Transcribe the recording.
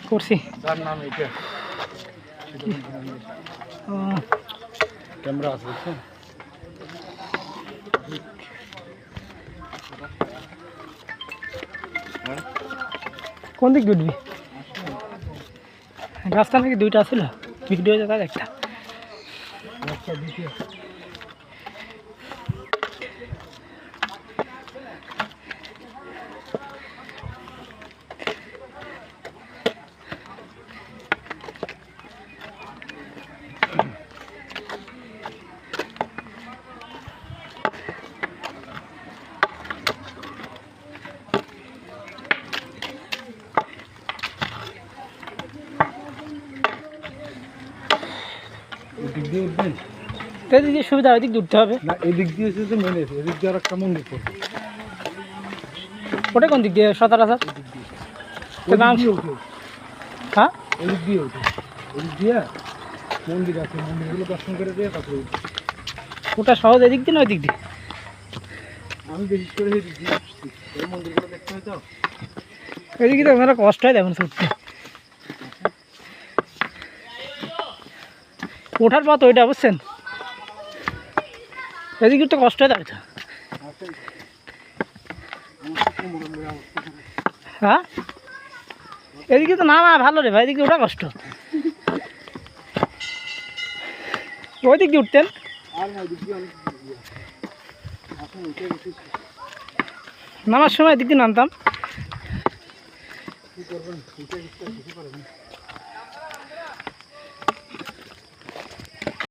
করছি ক্যামেরা আছে বুঝছেন? কোন দিক উঠবি? রাস্তা নাকি দুইটা ছিল, ভিডিও দেখার একটা। রাস্তা দ্বিতীয় এদিক দিয়ে উঠবেন এদিক দিয়ে সুবিধা, ওই দিক উঠতে হবে না? এদিক দিয়ে হচ্ছে মেন, এদিক দিয়ে আর একটা মন্দির পড়বে। ওটা কোন দিক দিয়ে? সচরাচর হ্যাঁ, এদিক দিয়ে উঠে, এদিক দিয়ে মন্দির আছে, মন্দিরগুলো দর্শন করে দিয়ে তারপরে উঠবে। ওটা সহজ এদিক দিয়ে না ওই দিক দিয়ে? আমি বিশেষ করে এদিক দিয়ে আসছি, এই মন্দিরগুলো দেখতে হয় তো। এদিকে তো আপনারা কষ্ট হয় দেখুন উঠতে, ওঠার পথ ওইটা বুঝছেন, এদিকে তো কষ্ট হয় দেখো। হ্যাঁ, এদিকে তো নামা ভালো রে ভাই, এদিকে ওঠা কষ্ট। ওই দিক দিয়ে উঠতেন, নামার সময় এদিক দিয়ে নামতাম। কি করবেন?